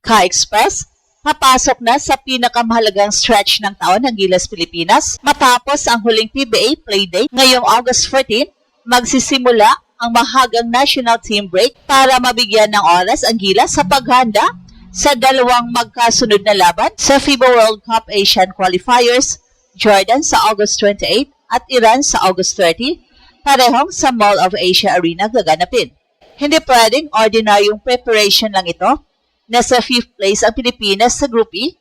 Ka-Express, papasok na sa pinakamahalagang stretch ng taon ng Gilas Pilipinas. Matapos ang huling PBA Playdate ngayong August 14, magsisimula ang mahagang national team break para mabigyan ng oras ang Gilas sa paghanda sa dalawang magkasunod na laban sa FIBA World Cup Asian Qualifiers, Jordan sa August 28 at Iran sa August 30, parehong sa Mall of Asia Arena gaganapin. Hindi pwedeng ordinaryong preparation lang ito. Nasa 5th place ang Pilipinas sa Group E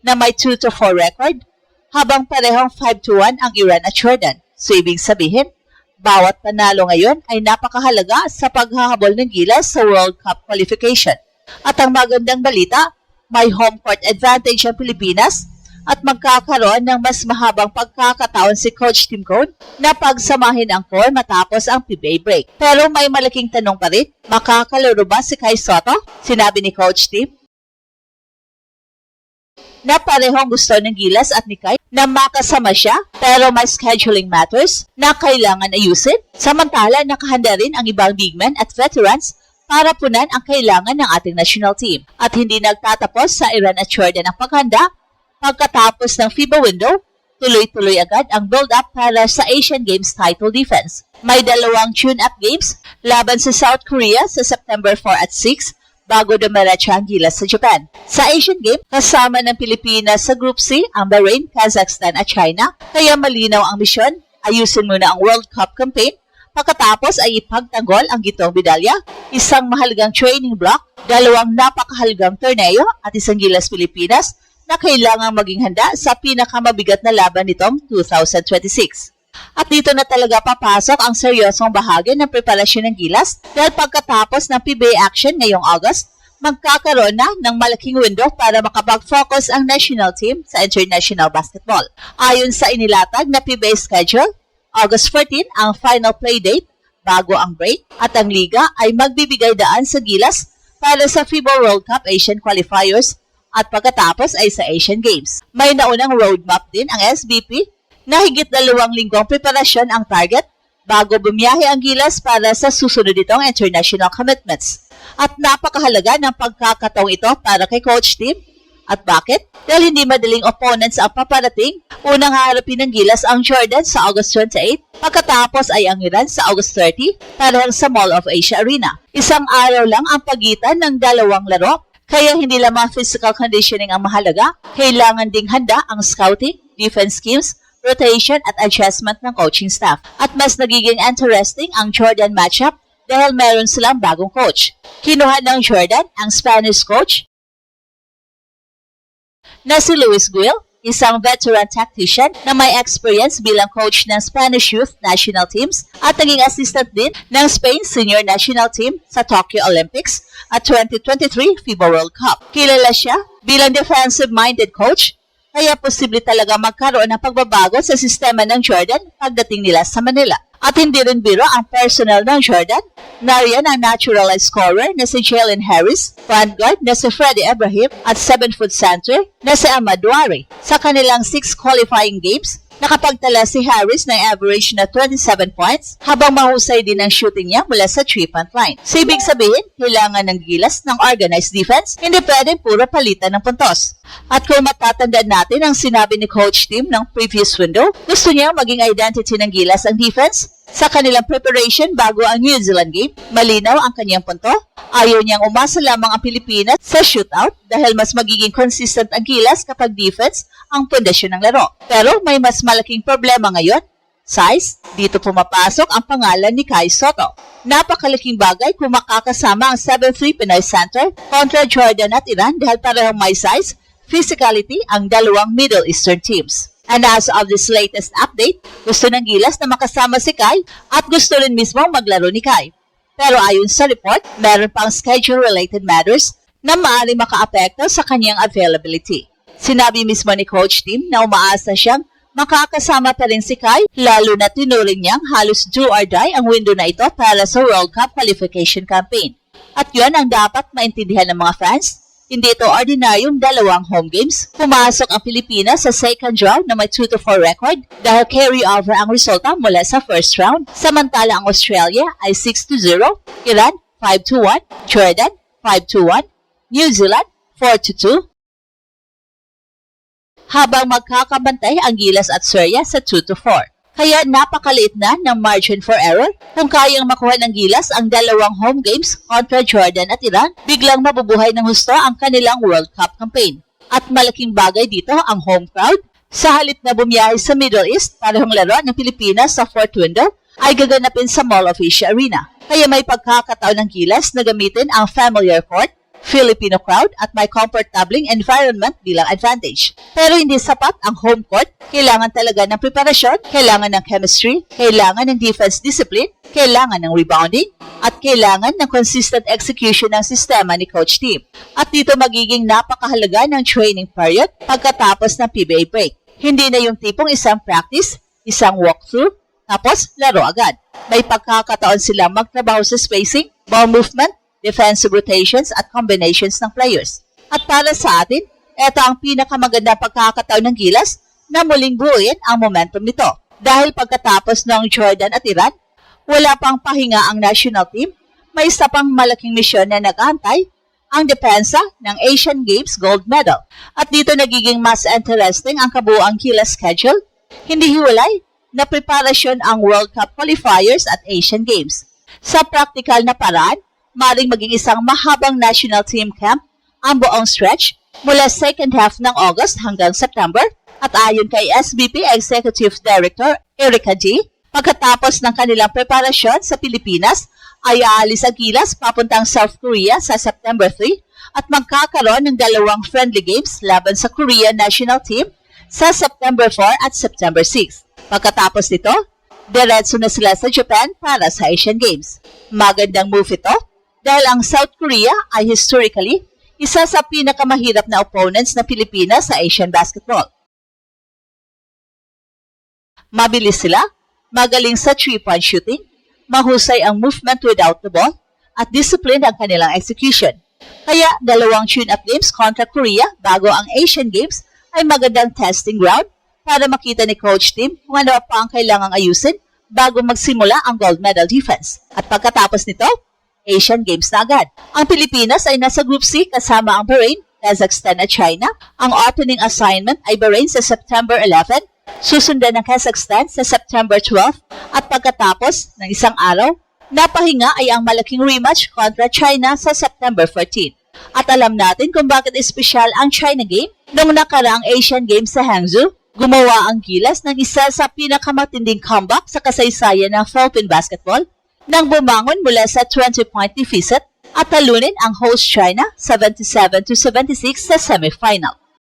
na may 2-4 record, habang parehong 5-1 ang Iran at Jordan. So ibig sabihin, bawat panalo ngayon ay napakahalaga sa paghahabol ng Gilas sa World Cup qualification. At ang magandang balita, may home court advantage ang Pilipinas at magkakaroon ng mas mahabang pagkakataon si Coach Tim Cone na pagsamahin ang core matapos ang PBA break. Pero may malaking tanong pa rin, makakalaro ba si Kai Sotto? Sinabi ni Coach Tim na parehong gusto ng Gilas at ni Kai na makasama siya, pero may scheduling matters na kailangan ayusin. Samantala, nakahanda rin ang ibang big men at veterans para punan ang kailangan ng ating national team. At hindi nagtatapos sa Iran at Jordan ang paghanda. Pagkatapos ng FIBA window, tuloy-tuloy agad ang build-up para sa Asian Games title defense. May dalawang tune-up games laban sa South Korea sa September 4 at 6 bago dumiretso ang Gilas sa Japan. Sa Asian Games, kasama ng Pilipinas sa Group C ang Bahrain, Kazakhstan at China, kaya malinaw ang misyon, ayusin muna ang World Cup campaign. Pagkatapos ay ipagtanggol ang gitong medalya, isang mahalagang training block, dalawang napakahalagang torneo at isang Gilas Pilipinas na kailangang maging handa sa pinakamabigat na laban nitong 2026. At dito na talaga papasok ang seryosong bahagi ng preparasyon ng Gilas dahil pagkatapos ng PBA action ngayong August, magkakaroon na ng malaking window para makapag-focus ang national team sa international basketball. Ayon sa inilatag na PBA schedule, August 14 ang final play date bago ang break at ang liga ay magbibigay daan sa Gilas para sa FIBA World Cup Asian Qualifiers at pagkatapos ay sa Asian Games. May naunang roadmap din ang SBP na higit 2 linggong preparasyon ang target bago bumiyahe ang Gilas para sa susunod itong international commitments. At napakahalaga ng pagkakataong ito para kay Coach Tim. At bakit? Dahil hindi madaling opponents ang paparating. Unang harapin ng Gilas ang Jordan sa August 28, pagkatapos ay ang Iran sa August 30, parehong sa Mall of Asia Arena. Isang araw lang ang pagitan ng dalawang laro, kaya hindi lamang physical conditioning ang mahalaga, kailangan ding handa ang scouting, defense schemes, rotation at adjustment ng coaching staff. At mas nagiging interesting ang Jordan matchup dahil meron silang bagong coach. Kinuha ng Jordan ang Spanish coach na si Luis Guil, isang veteran tactician na may experience bilang coach ng Spanish youth national teams at naging assistant din ng Spain senior national team sa Tokyo Olympics at 2023 FIBA World Cup. Kilala siya bilang defensive-minded coach, kaya posible talaga magkaroon ng pagbabago sa sistema ng Jordan pagdating nila sa Manila. At hindi rin biro ang personnel ng Jordan. Nariyan ang naturalized scorer na si Jalen Harris, front guard na si Freddie Ibrahim at 7-foot center na si Ahmad Duari. Sa kanilang 6 qualifying games, nakapagtala si Harris ng average na 27 points habang mahusay din ang shooting niya mula sa 3-point line. So ibig sabihin, kailangan ng Gilas ng organized defense, hindi pwedeng puro palitan ng puntos. At kung matatandaan natin ang sinabi ni Coach Tim ng previous window, gusto niya maging identity ng Gilas ang defense. Sa kanilang preparation bago ang New Zealand game, malinaw ang kanyang punto. Ayaw niyang umasa lamang ang Pilipinas sa shootout dahil mas magiging consistent ang Gilas kapag defense ang pundasyon ng laro. Pero may mas malaking problema ngayon, size. Dito pumapasok ang pangalan ni Kai Sotto. Napakalaking bagay kung makakasama ang 7'3" Pinoy center kontra Jordan at Iran dahil parehong may size, physicality ang dalawang Middle Eastern teams. And as of this latest update, gusto ng Gilas na makasama si Kai at gusto rin mismo maglaro ni Kai. Pero ayon sa report, meron pang schedule-related matters na maaaring makaapekto sa kanyang availability. Sinabi mismo ni Coach Tim na umaasa siyang makakasama pa rin si Kai, lalo na tinuring niyang halos do or die ang window na ito para sa World Cup qualification campaign. At yun ang dapat maintindihan ng mga fans. Hindi ito ordinaryong dalawang home games. Pumasok ang Pilipinas sa second round na may 2-4 record dahil carry-over ang resulta mula sa first round. Samantala ang Australia ay 6-0, Iran 5-1, Jordan 5-1, New Zealand 4-2. Habang magkakabantay ang Gilas at Serbia sa 2-4. Kaya napakaliit na ng margin for error. Kung kayang makuha ng Gilas ang dalawang home games kontra Jordan at Iran, biglang mabubuhay ng husto ang kanilang World Cup campaign. At malaking bagay dito ang home crowd. Sa halip na bumiyahe sa Middle East, parehong laro ng Pilipinas sa fourth window ay gaganapin sa Mall of Asia Arena. Kaya may pagkakataon ng Gilas na gamitin ang familiar court, Filipino crowd at may comfortable environment bilang advantage. Pero hindi sapat ang home court. Kailangan talaga ng preparasyon, kailangan ng chemistry, kailangan ng defense discipline, kailangan ng rebounding, at kailangan ng consistent execution ng sistema ni Coach Tim. At dito magiging napakahalaga ng training period pagkatapos ng PBA break. Hindi na yung tipong isang practice, isang walkthrough, tapos laro agad. May pagkakataon silang magtrabaho sa spacing, ball movement, defensive rotations at combinations ng players. At para sa atin, ito ang pinakamaganda pagkakataon ng Gilas na muling buuin ang momentum nito. Dahil pagkatapos ng Jordan at Iran, wala pang pahinga ang national team, may isa pang malaking misyon na nag-aantay, ang depensa ng Asian Games gold medal. At dito nagiging mas interesting ang kabuuang Gilas schedule. Hindi hiwalay na preparasyon ang World Cup qualifiers at Asian Games. Sa practical na paraan, maring maging isang mahabang national team camp ang buong stretch mula second half ng August hanggang September. At ayon kay SBP Executive Director Erica D, pagkatapos ng kanilang preparasyon sa Pilipinas, ay aalis ang Gilas papuntang South Korea sa September 3 at magkakaroon ng dalawang friendly games laban sa Korean national team sa September 4 at September 6. Pagkatapos nito, diretso na sila sa Japan para sa Asian Games. Magandang move ito dahil ang South Korea ay historically isa sa pinakamahirap na opponents ng Pilipinas sa Asian basketball. Mabilis sila, magaling sa 3-point shooting, mahusay ang movement without the ball, at disciplined ang kanilang execution. Kaya dalawang tune-up games kontra Korea bago ang Asian Games ay magandang testing ground para makita ni Coach Tim kung ano pa ang kailangang ayusin bago magsimula ang gold medal defense. At pagkatapos nito, Asian Games na agad. Ang Pilipinas ay nasa Group C kasama ang Bahrain, Kazakhstan at China. Ang opening assignment ay Bahrain sa September 11, susundan ng Kazakhstan sa September 12, at pagkatapos ng isang araw, napahinga ay ang malaking rematch kontra China sa September 14. At alam natin kung bakit espesyal ang China game. Noong nakaraang Asian Games sa Hangzhou, gumawa ang Gilas ng isa sa pinakamatinding comeback sa kasaysayan ng Philippine basketball nang bumangon mula sa 20-point deficit at talunin ang host China 77-76 sa semifinal.